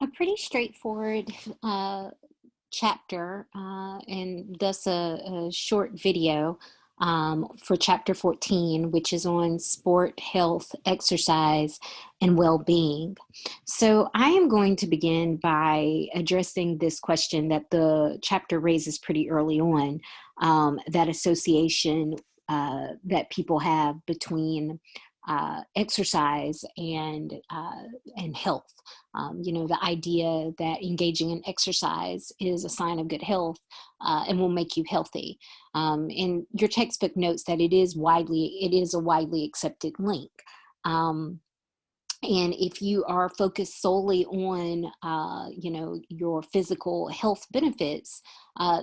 A pretty straightforward chapter, and thus a short video for chapter 14, which is on sport, health, exercise, and well being. So, I am going to begin by addressing this question that the chapter raises pretty early on, that association that people have between exercise and health. The idea that engaging in exercise is a sign of good health and will make you healthy. And your textbook notes that it is a widely accepted link. Um, and if you are focused solely on, your physical health benefits,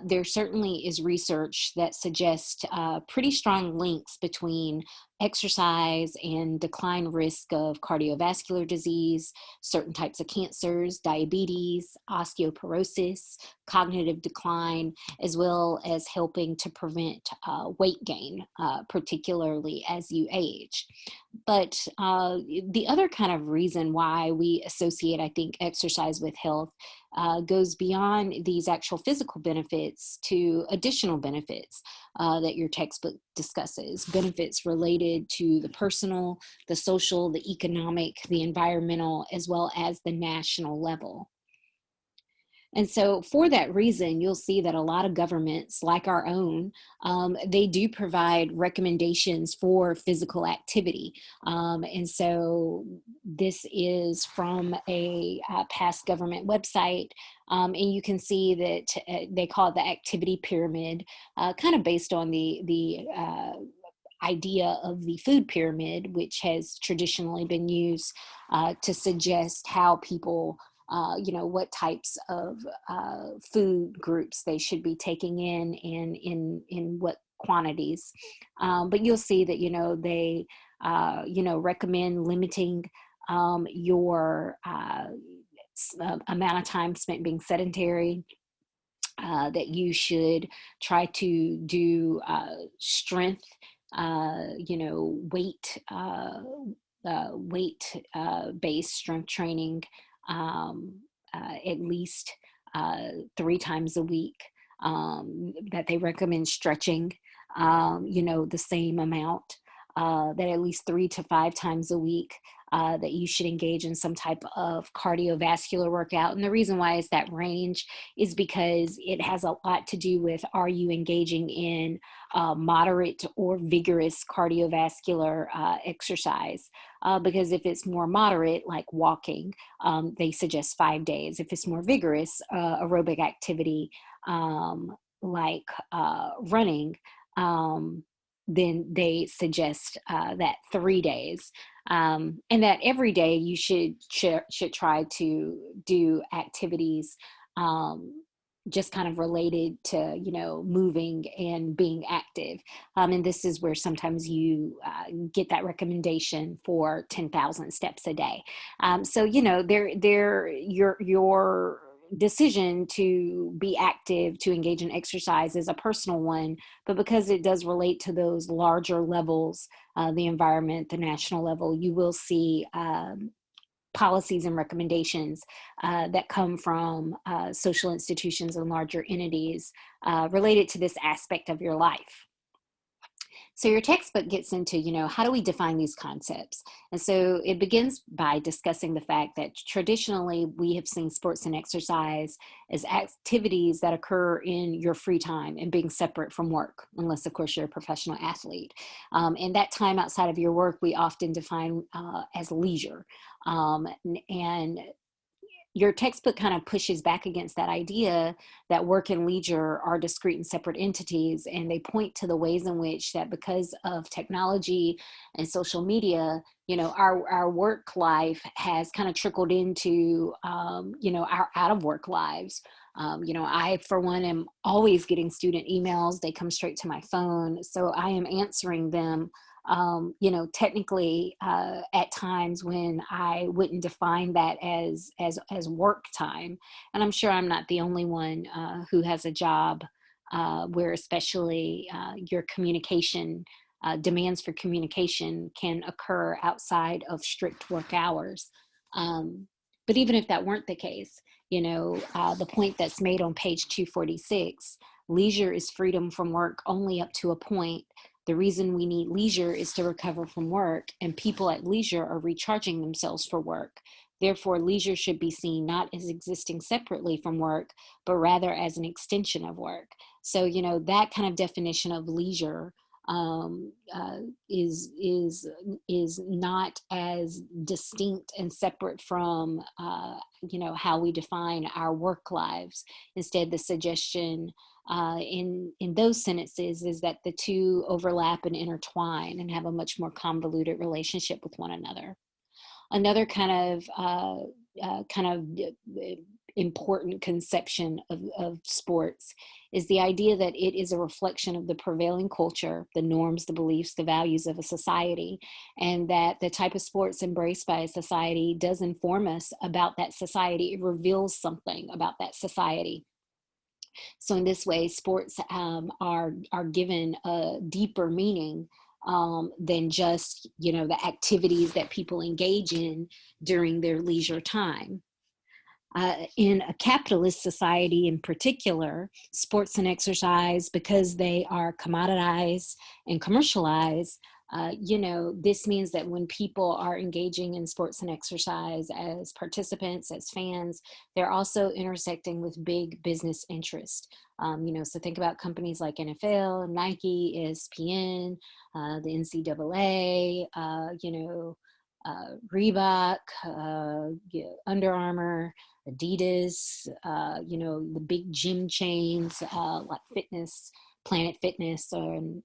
there certainly is research that suggests pretty strong links between exercise and decline risk of cardiovascular disease, certain types of cancers, diabetes, osteoporosis, cognitive decline, as well as helping to prevent weight gain, particularly as you age. But the other kind of reason why we associate, I think, exercise with health goes beyond these actual physical benefits to additional benefits that your textbook discusses. Benefits related to the personal, the social, the economic, the environmental, as well as the national level. And so, for that reason, you'll see that a lot of governments, like our own, they do provide recommendations for physical activity. And so, this is from a past government website. And you can see that they call it the activity pyramid, kind of based on the idea of the food pyramid, which has traditionally been used to suggest how people, what types of food groups they should be taking in and in what quantities. But you'll see that, they, recommend limiting your amount of time spent being sedentary, that you should try to do strength, weight based strength training, at least 3 times a week. That they recommend stretching, the same amount. That at least 3 to 5 times a week, that you should engage in some type of cardiovascular workout. And the reason why is that range is because it has a lot to do with, are you engaging in moderate or vigorous cardiovascular exercise? Because if it's more moderate, like walking, they suggest 5 days. If it's more vigorous, aerobic activity, like running, then they suggest that 3 days, and that every day you should try to do activities, just kind of related to, moving and being active. And this is where sometimes you get that recommendation for 10,000 steps a day. So, your decision to be active, to engage in exercise, is a personal one, but because it does relate to those larger levels, the environment, the national level, you will see policies and recommendations that come from social institutions and larger entities related to this aspect of your life. So your textbook gets into, how do we define these concepts? And so it begins by discussing the fact that traditionally we have seen sports and exercise as activities that occur in your free time and being separate from work, unless of course you're a professional athlete. And that time outside of your work, we often define as leisure. And your textbook kind of pushes back against that idea that work and leisure are discrete and separate entities, and they point to the ways in which that, because of technology and social media, our work life has kind of trickled into our out of work lives. I, for one, am always getting student emails. They come straight to my phone, so I am answering them, technically, at times when I wouldn't define that as work time. And I'm sure I'm not the only one who has a job where, especially, your communication, demands for communication can occur outside of strict work hours. But even if that weren't the case, the point that's made on page 246, leisure is freedom from work only up to a point. The reason we need leisure is to recover from work, and people at leisure are recharging themselves for work. Therefore, leisure should be seen not as existing separately from work, but rather as an extension of work. So, that kind of definition of leisure um, uh, is not as distinct and separate from how we define our work lives. Instead, the suggestion in those sentences is that the two overlap and intertwine and have a much more convoluted relationship with one another. Another kind of important conception of sports is the idea that it is a reflection of the prevailing culture, the norms, the beliefs, the values of a society, and that the type of sports embraced by a society does inform us about that society. It reveals something about that society. So in this way, sports are given a deeper meaning than just the activities that people engage in during their leisure time. In a capitalist society in particular, sports and exercise, because they are commoditized and commercialized, this means that when people are engaging in sports and exercise as participants, as fans, they're also intersecting with big business interests. So think about companies like NFL, Nike, ESPN, the NCAA, Reebok, Under Armour, Adidas, the big gym chains like Planet Fitness, and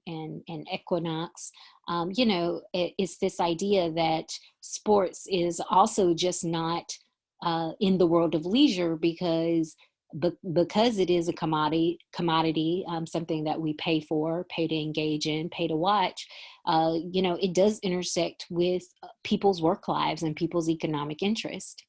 Equinox. It's this idea that sports is also just not in the world of leisure because it is a commodity, something that we pay for, pay to engage in, pay to watch. It does intersect with people's work lives and people's economic interest.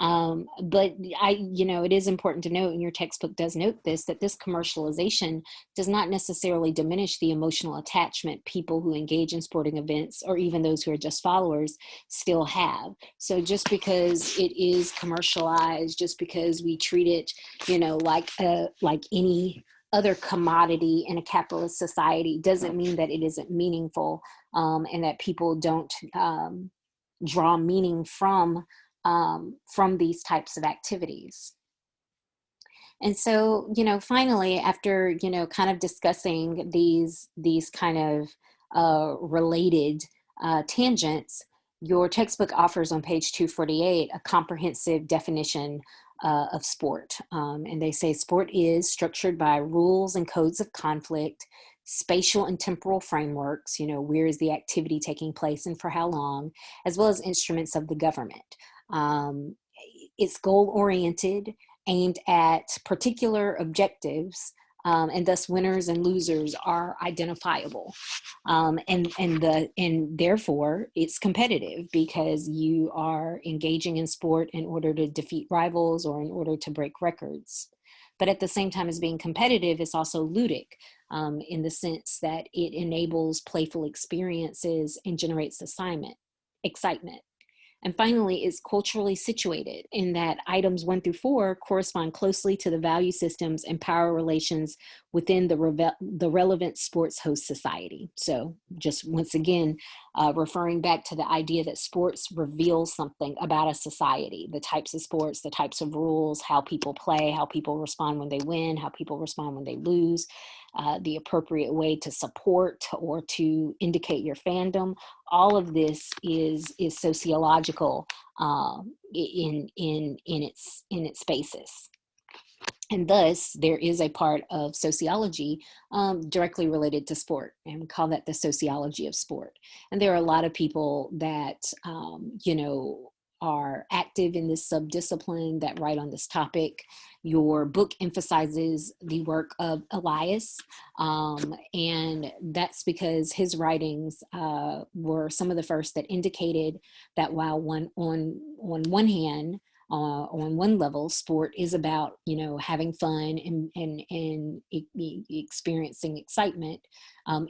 But it is important to note, and your textbook does note this, that this commercialization does not necessarily diminish the emotional attachment people who engage in sporting events, or even those who are just followers, still have. So just because it is commercialized, just because we treat it, like any other commodity in a capitalist society, doesn't mean that it isn't meaningful, and that people don't draw meaning from these types of activities. And so, finally, after, kind of discussing these kind of related tangents, your textbook offers on page 248 a comprehensive definition of sport. And they say sport is structured by rules and codes of conflict, spatial and temporal frameworks, where is the activity taking place and for how long, as well as instruments of the government. It's goal-oriented, aimed at particular objectives, and thus winners and losers are identifiable. And therefore it's competitive because you are engaging in sport in order to defeat rivals or in order to break records. But at the same time as being competitive, it's also ludic, in the sense that it enables playful experiences and generates excitement. And finally, it's culturally situated in that items 1 through 4 correspond closely to the value systems and power relations within the relevant sports host society. So just once again, referring back to the idea that sports reveals something about a society, the types of sports, the types of rules, how people play, how people respond when they win, how people respond when they lose, the appropriate way to support or to indicate your fandom. All of this is sociological in its basis. And thus, there is a part of sociology directly related to sport, and we call that the sociology of sport. And there are a lot of people that, are active in this subdiscipline that write on this topic. Your book emphasizes the work of Elias, and that's because his writings were some of the first that indicated that while on one hand, On one level, sport is about, having fun and experiencing excitement.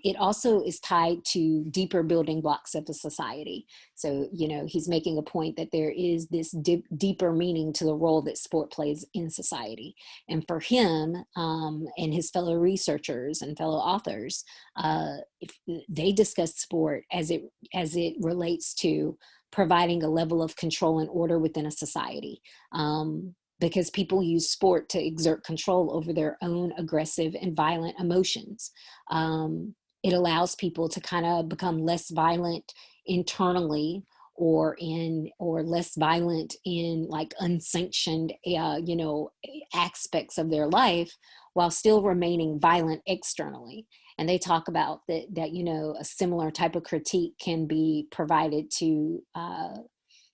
It also is tied to deeper building blocks of the society. So, he's making a point that there is this deeper meaning to the role that sport plays in society. And for him, and his fellow researchers and fellow authors, if they discuss sport as it relates to providing a level of control and order within a society. Because people use sport to exert control over their own aggressive and violent emotions. It allows people to kind of become less violent internally, or less violent in like unsanctioned aspects of their life, while still remaining violent externally. And they talk about that a similar type of critique can be provided to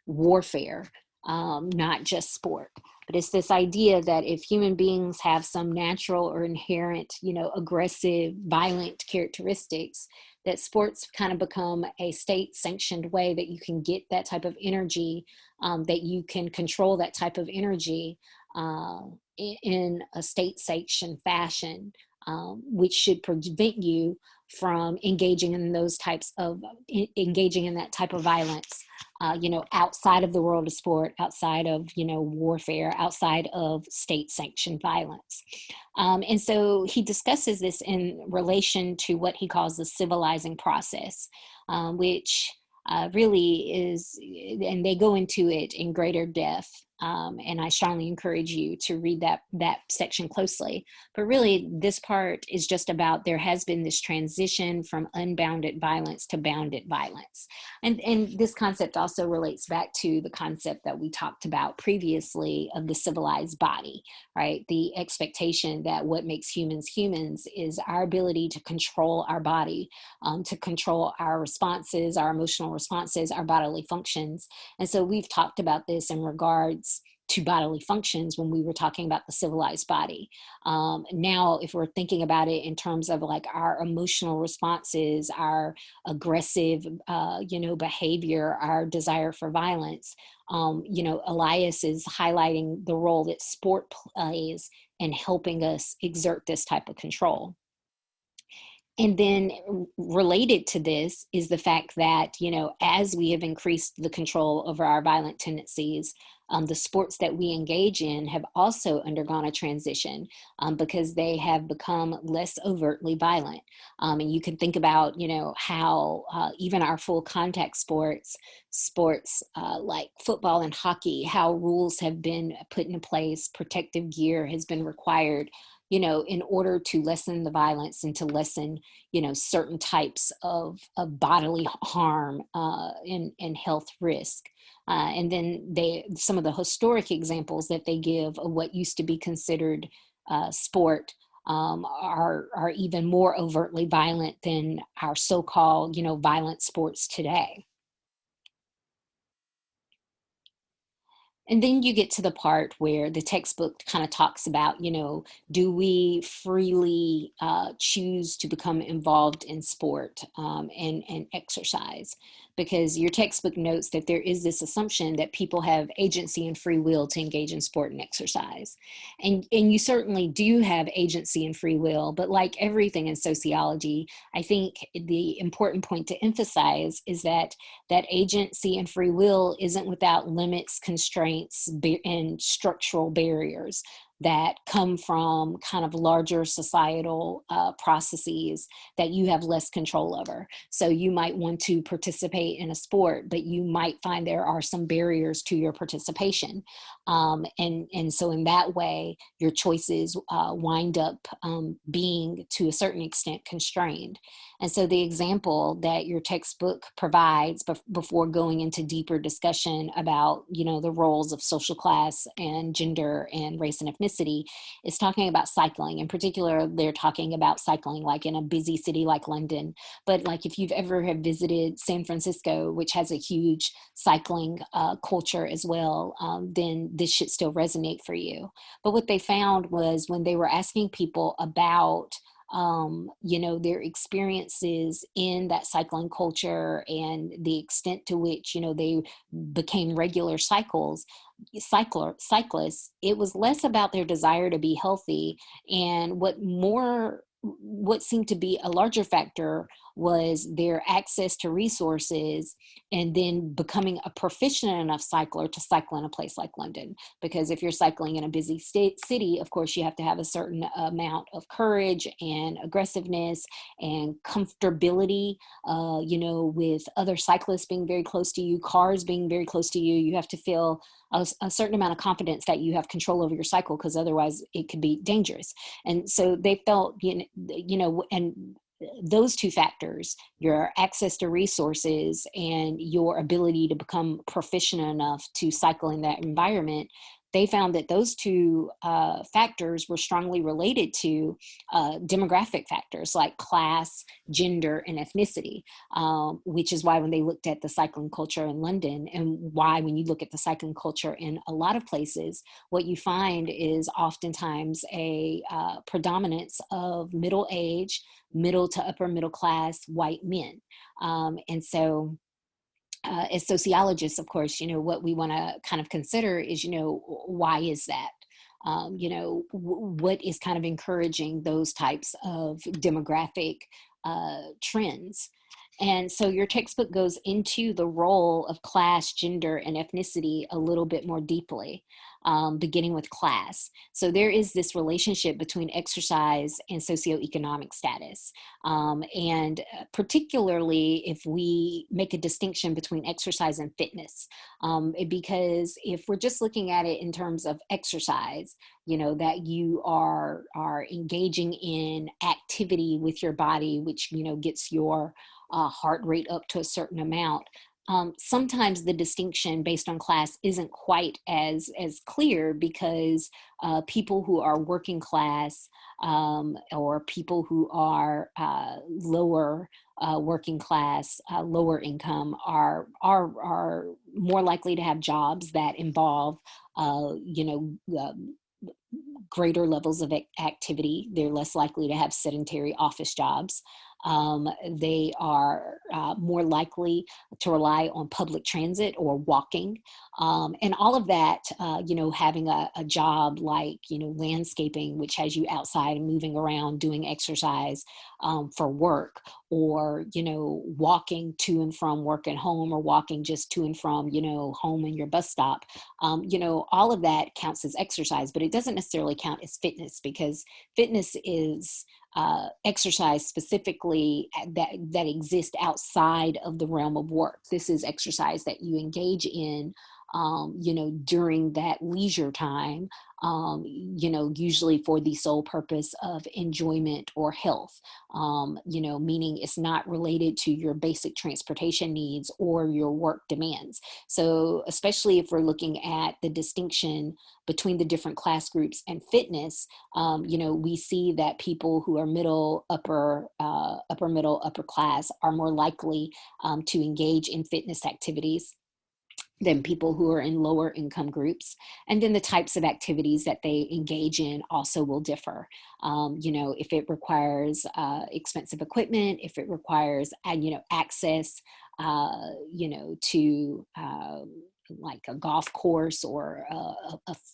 warfare, not just sport. But it's this idea that if human beings have some natural or inherent, aggressive, violent characteristics, that sports kind of become a state-sanctioned way that you can get that type of energy, that you can control that type of energy in a state-sanctioned fashion, which should prevent you from engaging in that type of violence, outside of the world of sport, outside of, warfare, outside of state-sanctioned violence. And so he discusses this in relation to what he calls the civilizing process, which really is, and they go into it in greater depth. And I strongly encourage you to read that section closely. But really, this part is just about there has been this transition from unbounded violence to bounded violence. And this concept also relates back to the concept that we talked about previously of the civilized body, right? The expectation that what makes humans humans is our ability to control our body, to control our responses, our emotional responses, our bodily functions. And so we've talked about this in regards to bodily functions when we were talking about the civilized body. Now, if we're thinking about it in terms of like our emotional responses, our aggressive, behavior, our desire for violence, Elias is highlighting the role that sport plays in helping us exert this type of control. And then related to this is the fact that, as we have increased the control over our violent tendencies, the sports that we engage in have also undergone a transition, because they have become less overtly violent. And you can think about, how even our full contact sports like football and hockey, how rules have been put in place, protective gear has been required, in order to lessen the violence and to lessen, certain types of bodily harm and health risk. And then some of the historic examples that they give of what used to be considered sport are even more overtly violent than our so-called, violent sports today. And then you get to the part where the textbook kind of talks about, do we freely choose to become involved in sport, and exercise? Because your textbook notes that there is this assumption that people have agency and free will to engage in sport and exercise. And you certainly do have agency and free will, but like everything in sociology, I think the important point to emphasize is that agency and free will isn't without limits, constraints, and structural barriers that come from kind of larger societal processes that you have less control over. So you might want to participate in a sport, but you might find there are some barriers to your participation. And so in that way, your choices wind up being to a certain extent constrained. And so the example that your textbook provides before going into deeper discussion about, the roles of social class and gender and race and ethnicity is talking about cycling. In particular, they're talking about cycling like in a busy city like London. But like if you've ever have visited San Francisco, which has a huge cycling culture as well, then this should still resonate for you. But what they found was when they were asking people about their experiences in that cycling culture and the extent to which, they became regular cyclists. It was less about their desire to be healthy, and what seemed to be a larger factor was their access to resources, and then becoming a proficient enough cycler to cycle in a place like London. Because if you're cycling in a busy city, of course, you have to have a certain amount of courage and aggressiveness and comfortability, with other cyclists being very close to you, cars being very close to you. You have to feel a certain amount of confidence that you have control over your cycle, because otherwise it could be dangerous. And so they felt, and those two factors, your access to resources and your ability to become proficient enough to cycle in that environment, they found that those two factors were strongly related to demographic factors like class, gender, and ethnicity, which is why when they looked at the cycling culture in London, and why when you look at the cycling culture in a lot of places, what you find is oftentimes a predominance of middle age, middle to upper middle class white men. And so as sociologists, of course, what we want to kind of consider is, why is that? What is kind of encouraging those types of demographic trends? And so your textbook goes into the role of class, gender, and ethnicity a little bit more deeply, beginning with class. So there is this relationship between exercise and socioeconomic status. And particularly if we make a distinction between exercise and fitness, because if we're just looking at it in terms of exercise, that you are engaging in activity with your body, which, gets your heart rate up to a certain amount. Sometimes the distinction based on class isn't quite as clear, because people who are working class, or people who are lower working class, lower income, are more likely to have jobs that involve greater levels of activity. They're less likely to have sedentary office jobs. They are more likely to rely on public transit or walking. And all of that, having a job like, landscaping, which has you outside and moving around doing exercise for work, or, walking to and from work and home, or walking just to and from, home and your bus stop. All of that counts as exercise, but it doesn't necessarily count as fitness, because fitness is exercise specifically that exists outside of the realm of work. This is exercise that you engage in, during that leisure time, usually for the sole purpose of enjoyment or health, meaning it's not related to your basic transportation needs or your work demands. So especially if we're looking at the distinction between the different class groups and fitness, we see that people who are middle, upper middle, upper class are more likely to engage in fitness activities than people who are in lower income groups. And then the types of activities that they engage in also will differ. If it requires expensive equipment, if it requires, access, to like a golf course, or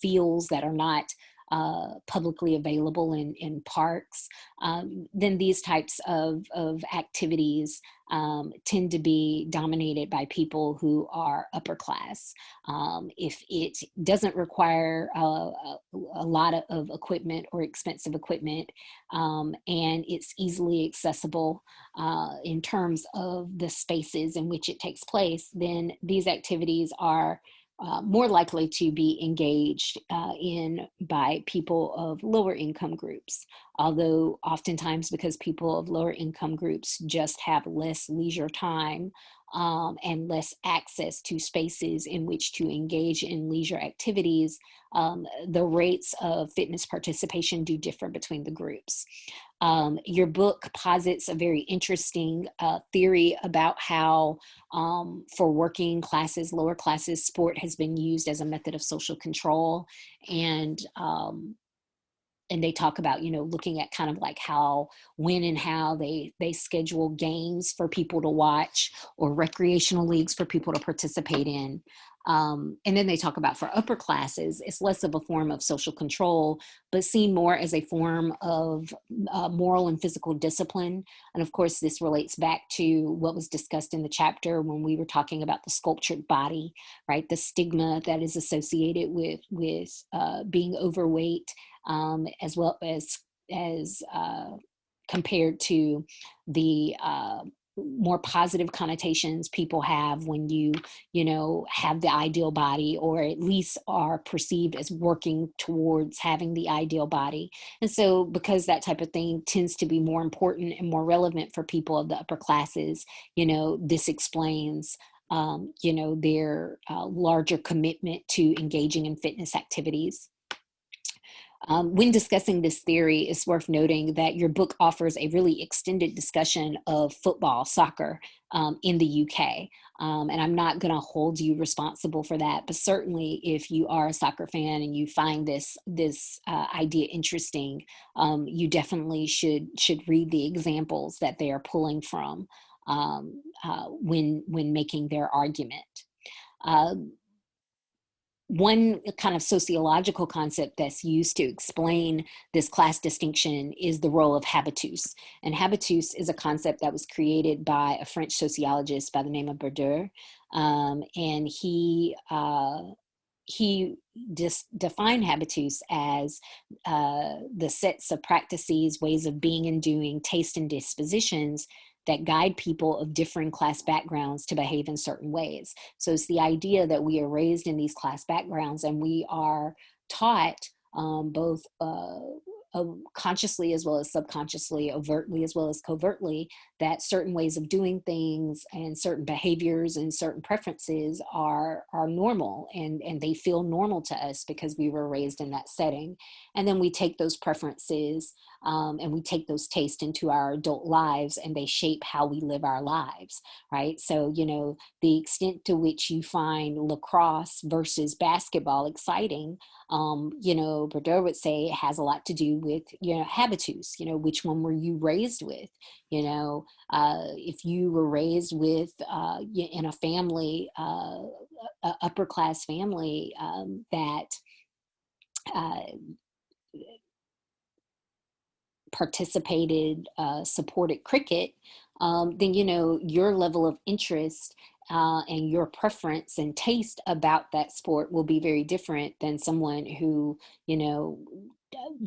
fields that are not publicly available in parks, then these types of activities tend to be dominated by people who are upper class. If it doesn't require a lot of equipment or expensive equipment, and it's easily accessible in terms of the spaces in which it takes place, then these activities are more likely to be engaged in by people of lower income groups. Although oftentimes, because people of lower income groups just have less leisure time and less access to spaces in which to engage in leisure activities, the rates of fitness participation do differ between the groups. Your book posits a very interesting theory about how, for working classes, lower classes, sport has been used as a method of social control. And and they talk about, looking at kind of like when and how they schedule games for people to watch, or recreational leagues for people to participate in. And then they talk about, for upper classes, it's less of a form of social control, but seen more as a form of moral and physical discipline. And of course, this relates back to what was discussed in the chapter when we were talking about the sculptured body, right? The stigma that is associated with being overweight, as well as compared to the more positive connotations people have when have the ideal body, or at least are perceived as working towards having the ideal body. And so because that type of thing tends to be more important and more relevant for people of the upper classes, this explains their larger commitment to engaging in fitness activities. When discussing this theory, it's worth noting that your book offers a really extended discussion of football, soccer, in the UK. And I'm not going to hold you responsible for that, but certainly if you are a soccer fan and you find this idea interesting, you definitely should read the examples that they are pulling from when making their argument. One kind of sociological concept that's used to explain this class distinction is the role of habitus. And habitus is a concept that was created by a French sociologist by the name of Bourdieu. And he just defined habitus as the sets of practices, ways of being and doing, taste and dispositions that guide people of differing class backgrounds to behave in certain ways. So it's the idea that we are raised in these class backgrounds, and we are taught both consciously as well as subconsciously, overtly as well as covertly, that certain ways of doing things and certain behaviors and certain preferences are normal, and they feel normal to us because we were raised in that setting. And then we take those preferences and we take those tastes into our adult lives, and they shape how we live our lives, right? So, the extent to which you find lacrosse versus basketball exciting, Bourdieu would say it has a lot to do with, habitus, which one were you raised with? If you were raised with, in a family, upper class family that participated, supported cricket, then, your level of interest and your preference and taste about that sport will be very different than someone who,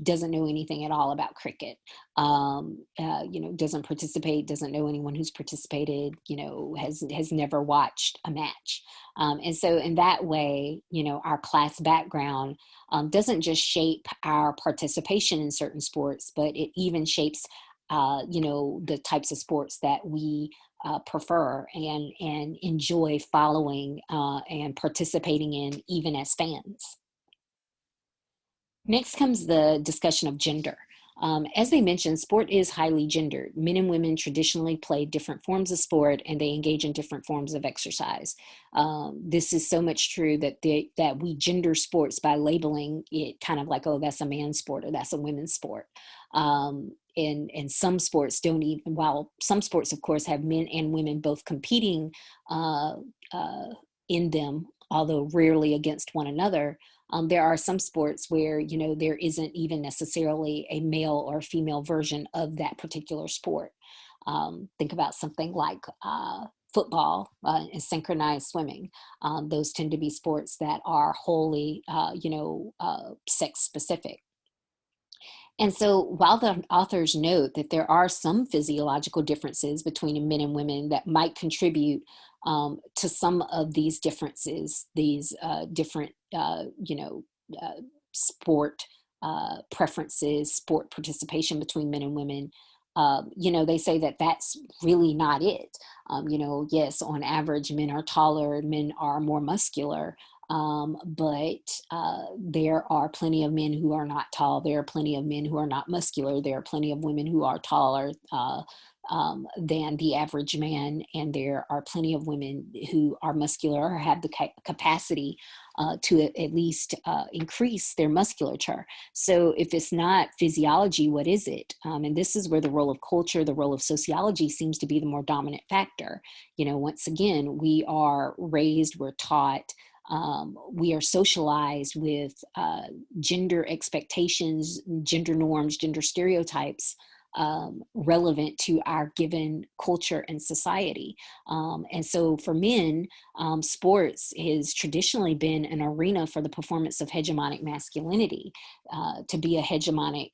doesn't know anything at all about cricket, doesn't participate, doesn't know anyone who's participated, has never watched a match. And so in that way, our class background doesn't just shape our participation in certain sports, but it even shapes, the types of sports that we prefer and enjoy following and participating in, even as fans. Next comes the discussion of gender. As they mentioned, sport is highly gendered. Men and women traditionally play different forms of sport, and they engage in different forms of exercise. This is so much true that we gender sports by labeling it kind of like, oh, that's a man's sport or that's a women's sport. And some sports don't even, while some sports, of course, have men and women both competing in them, although rarely against one another. There are some sports where, there isn't even necessarily a male or female version of that particular sport. Think about something like football and synchronized swimming. Those tend to be sports that are wholly, sex specific. And so while the authors note that there are some physiological differences between men and women that might contribute to some of these differences, these different, sport preferences, sport participation between men and women, they say that that's really not it. Yes, on average, men are taller, men are more muscular, but there are plenty of men who are not tall. There are plenty of men who are not muscular. There are plenty of women who are taller than the average man. And there are plenty of women who are muscular or have the capacity to at least increase their musculature. So if it's not physiology, what is it? And this is where the role of culture, the role of sociology seems to be the more dominant factor. Once again, we are raised, we're taught, we are socialized with gender expectations, gender norms, gender stereotypes relevant to our given culture and society. And so for men, sports has traditionally been an arena for the performance of hegemonic masculinity. To be a hegemonic,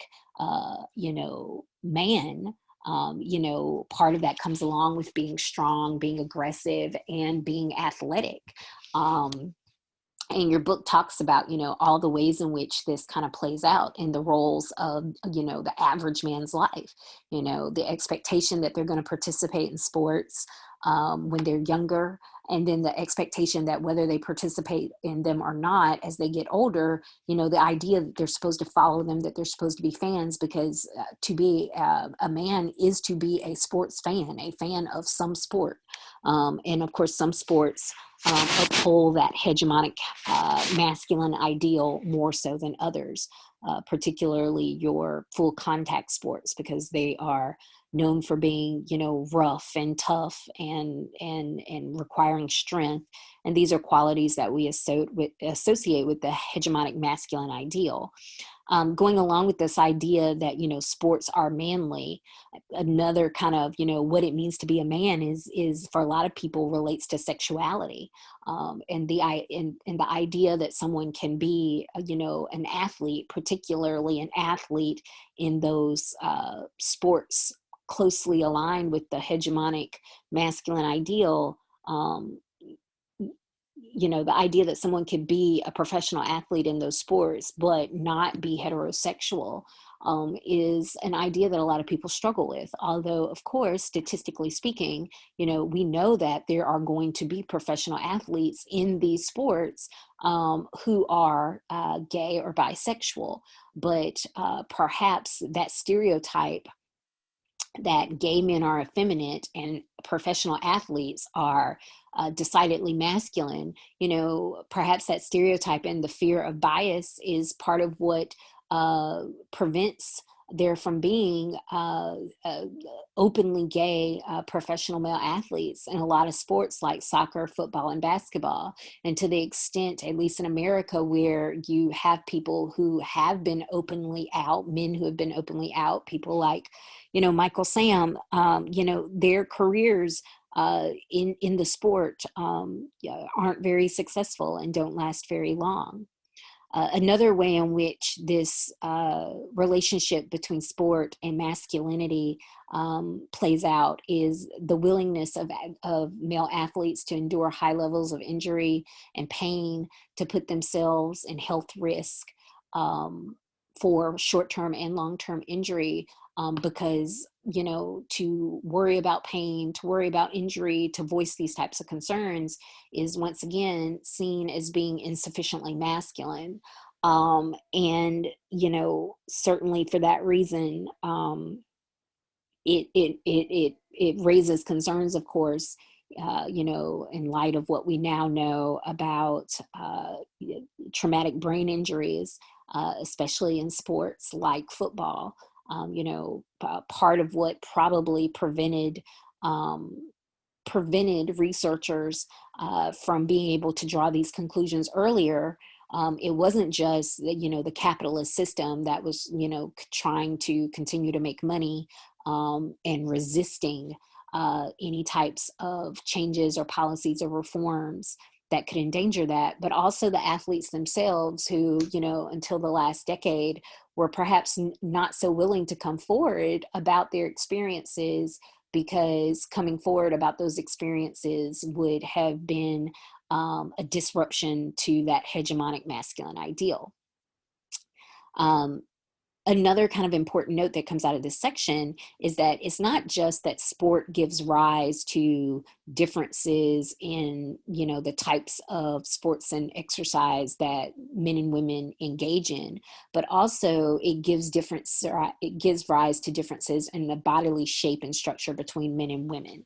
man, part of that comes along with being strong, being aggressive, and being athletic. And your book talks about, all the ways in which this kind of plays out in the roles of, the average man's life, the expectation that they're going to participate in sports when they're younger, and then the expectation that whether they participate in them or not, as they get older, the idea that they're supposed to follow them, that they're supposed to be fans, because to be a man is to be a sports fan, a fan of some sport. And of course, some sports uphold that hegemonic masculine ideal more so than others, particularly your full contact sports, because they are known for being, rough and tough and requiring strength. And these are qualities that we associate with the hegemonic masculine ideal. Going along with this idea that, sports are manly, another kind of, what it means to be a man is for a lot of people relates to sexuality. And the idea that someone can be, an athlete, particularly an athlete in those sports closely aligned with the hegemonic masculine ideal. The idea that someone could be a professional athlete in those sports but not be heterosexual is an idea that a lot of people struggle with. Although, of course, statistically speaking, we know that there are going to be professional athletes in these sports who are gay or bisexual. But perhaps that stereotype that gay men are effeminate and professional athletes are decidedly masculine, perhaps that stereotype and the fear of bias is part of what prevents there from being openly gay professional male athletes in a lot of sports like soccer, football, and basketball. And to the extent, at least in America, where you have people who have been openly out, men who have been openly out, people like, Michael Sam, their careers in the sport aren't very successful and don't last very long. Another way in which this relationship between sport and masculinity plays out is the willingness of male athletes to endure high levels of injury and pain, to put themselves in health risk for short-term and long-term injury, because to worry about pain, to worry about injury, to voice these types of concerns is once again seen as being insufficiently masculine. And certainly for that reason, it raises concerns, of course, in light of what we now know about traumatic brain injuries, especially in sports like football. Part of what probably prevented researchers from being able to draw these conclusions earlier. It wasn't just, the capitalist system that was, trying to continue to make money and resisting any types of changes or policies or reforms that could endanger that, but also the athletes themselves who, until the last decade were perhaps not so willing to come forward about their experiences, because coming forward about those experiences would have been a disruption to that hegemonic masculine ideal. Another kind of important note that comes out of this section is that it's not just that sport gives rise to differences in, the types of sports and exercise that men and women engage in, but also it gives rise to differences in the bodily shape and structure between men and women.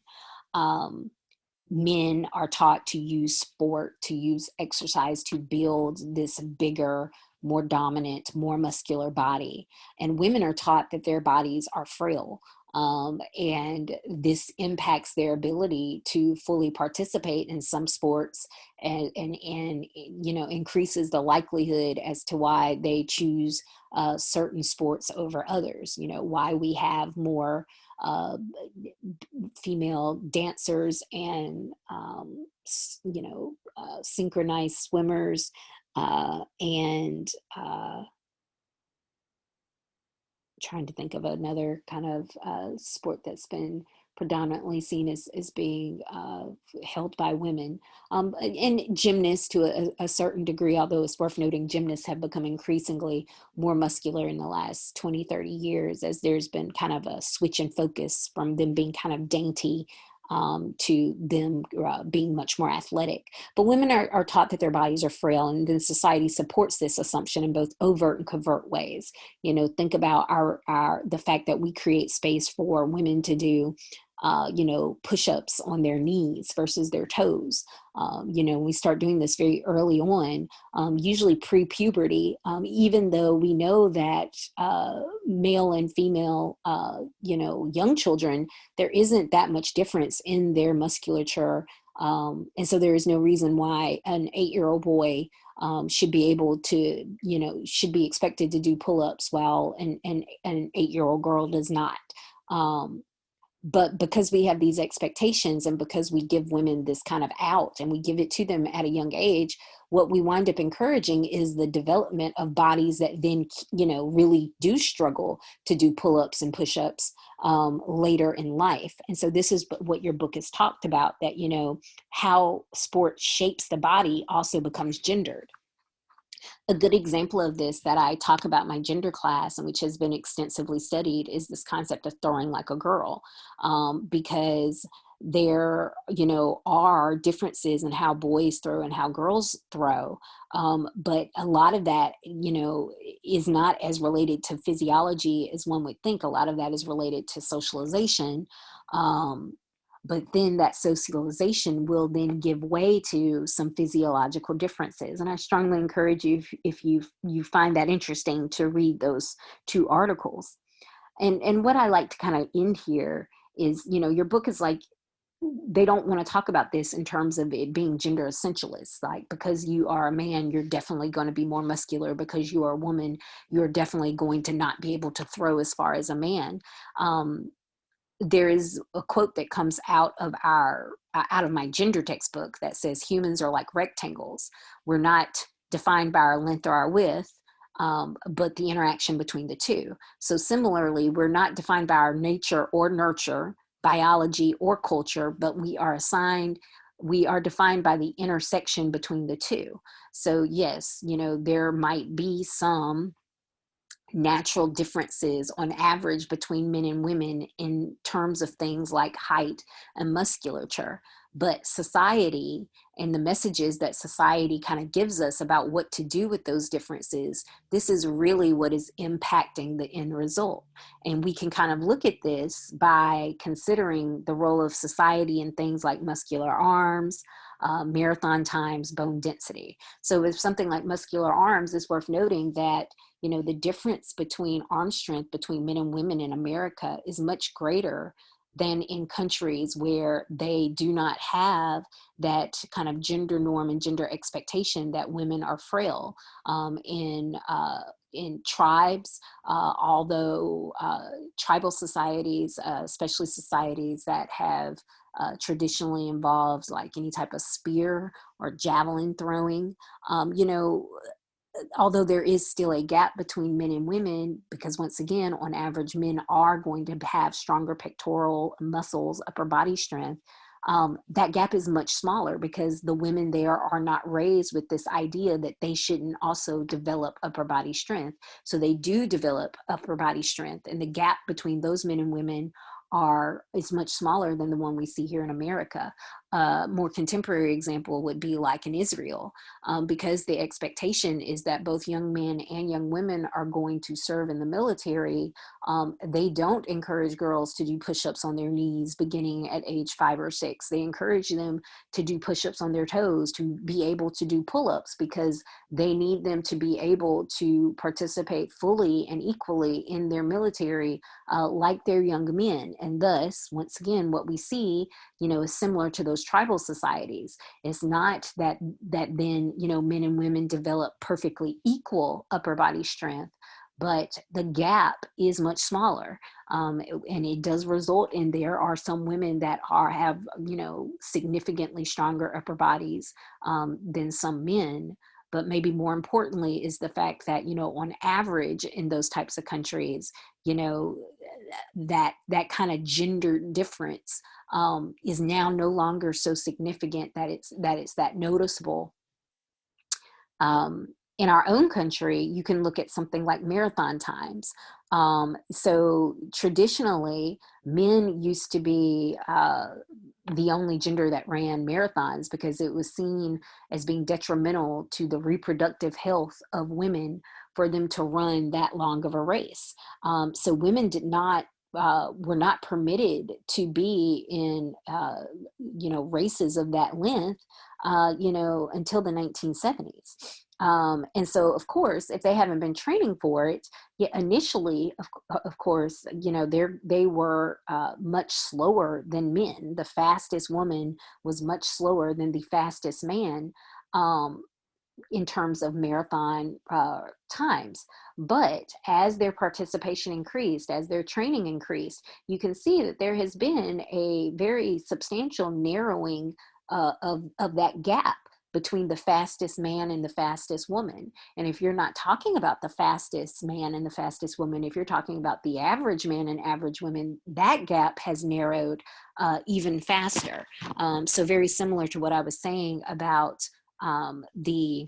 men are taught to use sport, to use exercise to build this bigger, more dominant, more muscular body. And women are taught that their bodies are frail. And this impacts their ability to fully participate in some sports, and increases the likelihood as to why they choose certain sports over others. Why we have more uh, female dancers and synchronized swimmers, and trying to think of another kind of sport that's been predominantly seen as being held by women. And gymnasts to a certain degree, although it's worth noting gymnasts have become increasingly more muscular in the last 20, 30 years, as there's been kind of a switch in focus from them being kind of dainty to them being much more athletic. But women are taught that their bodies are frail, and then society supports this assumption in both overt and covert ways. Think about the fact that we create space for women to do push-ups on their knees versus their toes. We start doing this very early on, usually pre-puberty, even though we know that male and female, young children, there isn't that much difference in their musculature. And so there is no reason why an 8-year-old boy should be able to, should be expected to do pull-ups while an 8-year-old girl does not. But because we have these expectations, and because we give women this kind of out and we give it to them at a young age, what we wind up encouraging is the development of bodies that then, really do struggle to do pull-ups and push-ups later in life. And so this is what your book has talked about, that, how sport shapes the body also becomes gendered. A good example of this that I talk about in my gender class, and which has been extensively studied, is this concept of throwing like a girl, because there, are differences in how boys throw and how girls throw. But a lot of that, is not as related to physiology as one would think. A lot of that is related to socialization. But then that socialization will then give way to some physiological differences. And I strongly encourage you, if you find that interesting, to read those 2 articles. And what I like to kind of end here is, your book is like, they don't want to talk about this in terms of it being gender essentialist. Like, because you are a man, you're definitely going to be more muscular. Because you are a woman, you're definitely going to not be able to throw as far as a man. There is a quote that comes out of my gender textbook that says, humans are like rectangles. We're not defined by our length or our width, but the interaction between the two. So similarly, we're not defined by our nature or nurture, biology or culture, but we are defined by the intersection between the two. So yes, there might be some natural differences on average between men and women in terms of things like height and musculature. But society and the messages that society kind of gives us about what to do with those differences, this is really what is impacting the end result. And we can kind of look at this by considering the role of society in things like muscular arms, marathon times, bone density. So with something like muscular arms, it's worth noting that the difference between arm strength between men and women in America is much greater than in countries where they do not have that kind of gender norm and gender expectation that women are frail. In tribes, although tribal societies, especially societies that have traditionally involved like any type of spear or javelin throwing, although there is still a gap between men and women, because once again, on average, men are going to have stronger pectoral muscles, upper body strength. That gap is much smaller because the women there are not raised with this idea that they shouldn't also develop upper body strength. So they do develop upper body strength, and the gap between those men and women is much smaller than the one we see here in America. more contemporary example would be like in Israel, because the expectation is that both young men and young women are going to serve in the military. They don't encourage girls to do push-ups on their knees beginning at age 5 or 6. They encourage them to do push-ups on their toes, to be able to do pull-ups, because they need them to be able to participate fully and equally in their military, like their young men. And thus, once again, what we see, is similar to those tribal societies. It's not that then, men and women develop perfectly equal upper body strength, but the gap is much smaller. And it does result in, there are some women that have, significantly stronger upper bodies than some men. But maybe more importantly is the fact that, on average in those types of countries, that kind of gender difference is now no longer so significant that it's that noticeable. In our own country, you can look at something like marathon times. So traditionally, men used to be the only gender that ran marathons because it was seen as being detrimental to the reproductive health of women for them to run that long of a race. So women were not permitted to be in, races of that length, until the 1970s. And so, of course, if they haven't been training for it, initially, of course, they were much slower than men. The fastest woman was much slower than the fastest man. In terms of marathon times. But as their participation increased, as their training increased, you can see that there has been a very substantial narrowing of that gap between the fastest man and the fastest woman. And if you're not talking about the fastest man and the fastest woman, if you're talking about the average man and average women, that gap has narrowed even faster. So very similar to what I was saying about the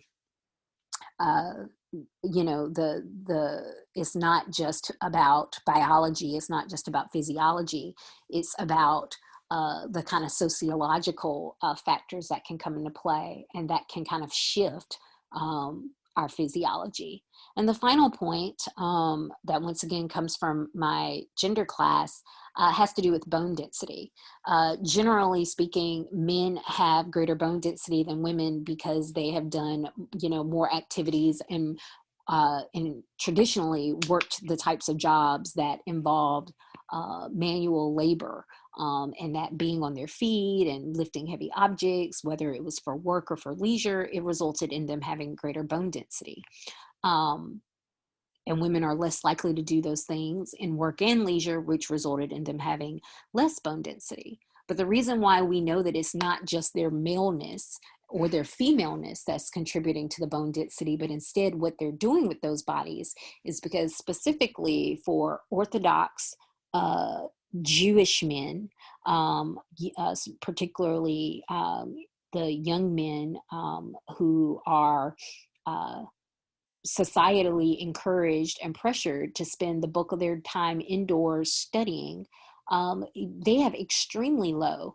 it's not just about biology, it's not just about physiology, it's about the kind of sociological factors that can come into play and that can kind of shift our physiology. And the final point that once again comes from my gender class has to do with bone density. Generally speaking, men have greater bone density than women because they have done, more activities and traditionally worked the types of jobs that involved manual labor. And that being on their feet and lifting heavy objects, whether it was for work or for leisure, it resulted in them having greater bone density. And women are less likely to do those things in work and leisure, which resulted in them having less bone density. But the reason why we know that it's not just their maleness or their femaleness that's contributing to the bone density, but instead what they're doing with those bodies is because specifically for Orthodox Jewish men, particularly the young men who are societally encouraged and pressured to spend the bulk of their time indoors studying, they have extremely low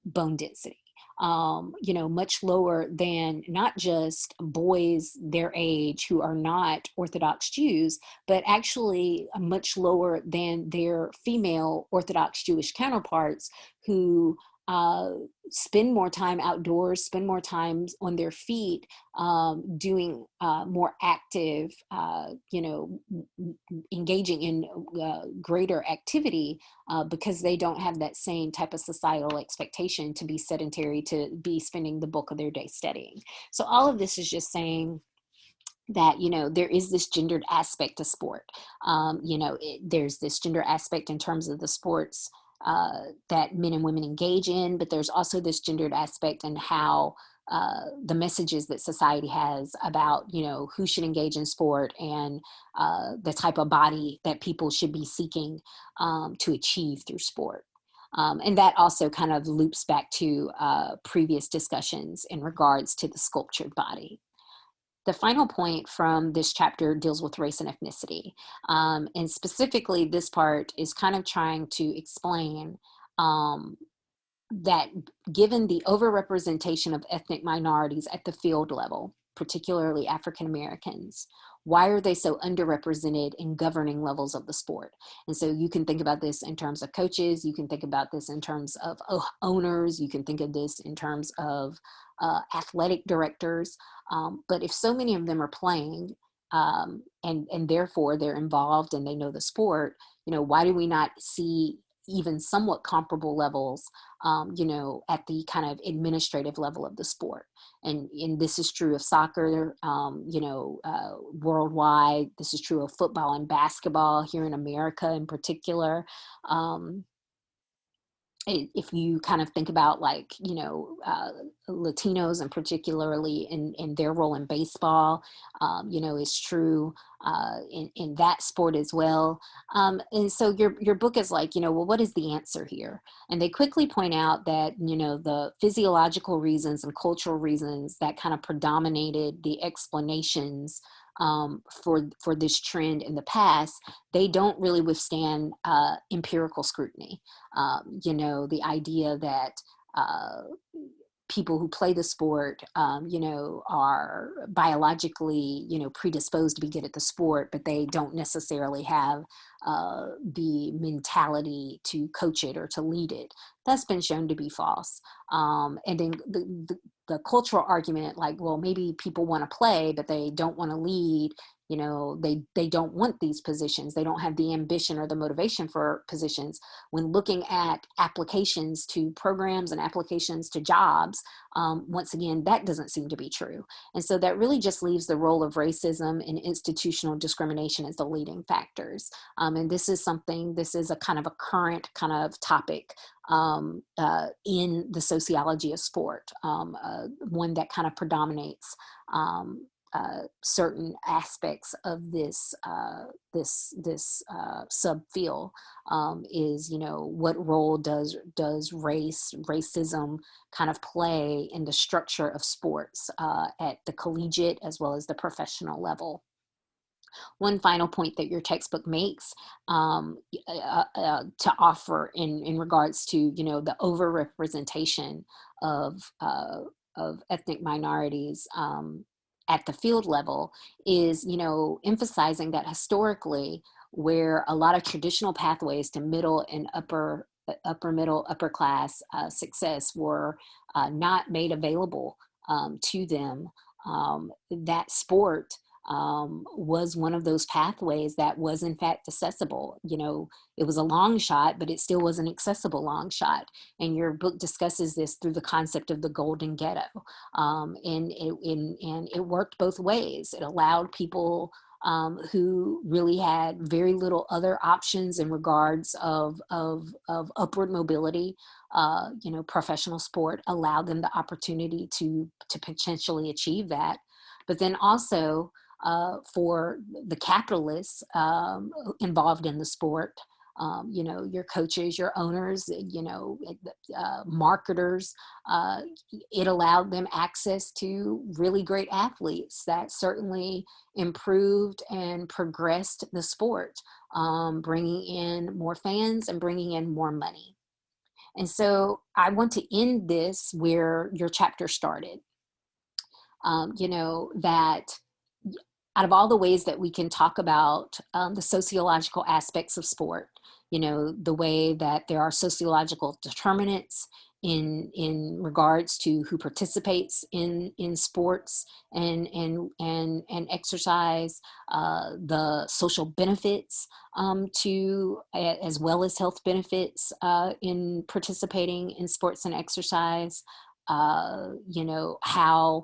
bone density. Much lower than not just boys their age who are not Orthodox Jews, but actually much lower than their female Orthodox Jewish counterparts who spend more time outdoors, spend more time on their feet, doing more active, engaging in greater activity because they don't have that same type of societal expectation to be sedentary, to be spending the bulk of their day studying. So all of this is just saying that, there is this gendered aspect to sport. There's this gender aspect in terms of the sports that men and women engage in, but there's also this gendered aspect in how the messages that society has about, who should engage in sport and the type of body that people should be seeking to achieve through sport. And that also kind of loops back to previous discussions in regards to the sculptured body. The final point from this chapter deals with race and ethnicity. And specifically, this part is kind of trying to explain that given the overrepresentation of ethnic minorities at the field level, particularly African Americans, why are they so underrepresented in governing levels of the sport? And so you can think about this in terms of coaches, you can think about this in terms of owners, you can think of this in terms of athletic directors. But if so many of them are playing, and therefore they're involved and they know the sport, why do we not see even somewhat comparable levels, at the kind of administrative level of the sport? And this is true of soccer, worldwide. This is true of football and basketball here in America in particular. Um, if you kind of think about Latinos, and particularly in their role in baseball, is true in that sport as well. And so your book is like, well, what is the answer here? And they quickly point out that, the physiological reasons and cultural reasons that kind of predominated the explanations for this trend in the past, they don't really withstand empirical scrutiny. The idea that people who play the sport, are biologically, predisposed to be good at the sport, but they don't necessarily have the mentality to coach it or to lead it. That's been shown to be false. And then the cultural argument, like, well, maybe people want to play, but they don't want to lead. They don't want these positions. They don't have the ambition or the motivation for positions. When looking at applications to programs and applications to jobs, once again, that doesn't seem to be true. And so that really just leaves the role of racism and institutional discrimination as the leading factors. And this is a kind of a current kind of topic in the sociology of sport, one that kind of predominates certain aspects of this subfield, is, what role does racism kind of play in the structure of sports at the collegiate as well as the professional level? One final point that your textbook makes, to offer in regards to, the overrepresentation of ethnic minorities at the field level, is, emphasizing that historically, where a lot of traditional pathways to middle and upper middle, upper class success were not made available to them, that sport was one of those pathways that was in fact accessible. It was a long shot, but it still was an accessible long shot. And your book discusses this through the concept of the golden ghetto. And it worked both ways. It allowed people who really had very little other options in regards of upward mobility. Professional sport allowed them the opportunity to potentially achieve that. But then also, for the capitalists involved in the sport, your coaches, your owners, marketers, it allowed them access to really great athletes that certainly improved and progressed the sport, bringing in more fans and bringing in more money. And so I want to end this where your chapter started. That out of all the ways that we can talk about the sociological aspects of sport, the way that there are sociological determinants in regards to who participates in sports and exercise, the social benefits to as well as health benefits in participating in sports and exercise, how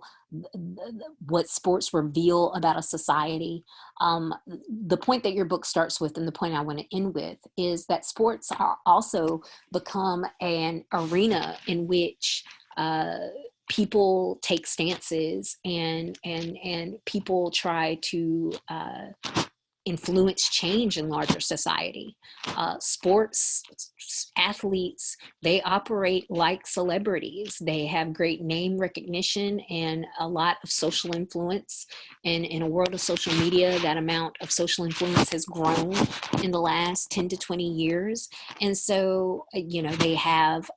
what sports reveal about a society. The point that your book starts with, and the point I want to end with, is that sports are also become an arena in which people take stances and people try to influence change in larger society. Sports athletes, they operate like celebrities. They have great name recognition and a lot of social influence. And in a world of social media, that amount of social influence has grown in the last 10 to 20 years. And so, they have,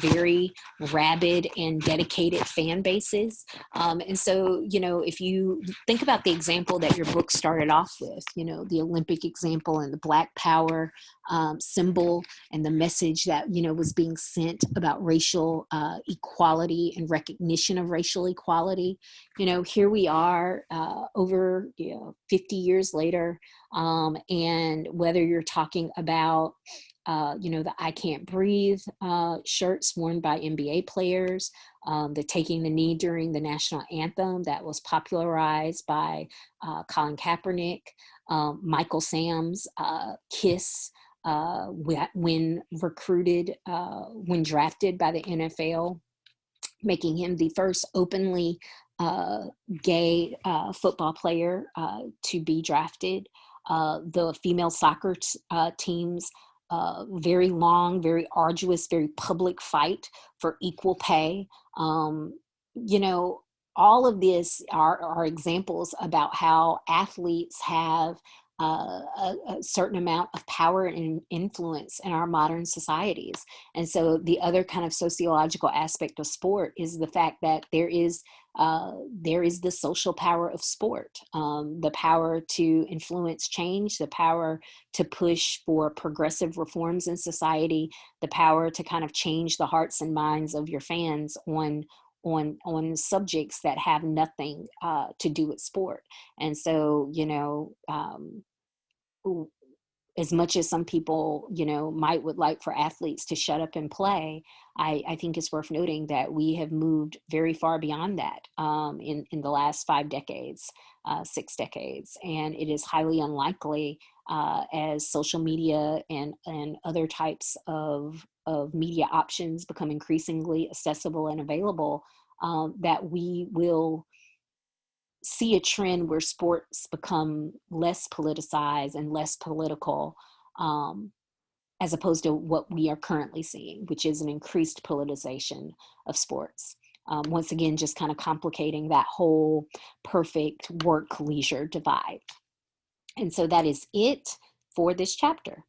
very rabid and dedicated fan bases. And so, if you think about the example that your book started off with, the Olympic example and the Black Power symbol and the message that, was being sent about racial equality and recognition of racial equality. Here we are over 50 years later. And whether you're talking about the I Can't Breathe shirts worn by NBA players, the taking the knee during the national anthem that was popularized by Colin Kaepernick, Michael Sam's kiss when when drafted by the NFL, making him the first openly gay football player to be drafted. The female soccer teams, very long, very arduous, very public fight for equal pay. You know, all of this are examples about how athletes have a certain amount of power and influence in our modern societies. And so the other kind of sociological aspect of sport is the fact that there is the social power of sport, the power to influence change, the power to push for progressive reforms in society, the power to kind of change the hearts and minds of your fans on subjects that have nothing to do with sport. And so, as much as some people, would like for athletes to shut up and play, I think it's worth noting that we have moved very far beyond that in the last 5 decades, 6 decades. And it is highly unlikely as social media and other types of media options become increasingly accessible and available, that we will see a trend where sports become less politicized and less political, as opposed to what we are currently seeing, which is an increased politicization of sports. Once again, just kind of complicating that whole perfect work-leisure divide. And so that is it for this chapter.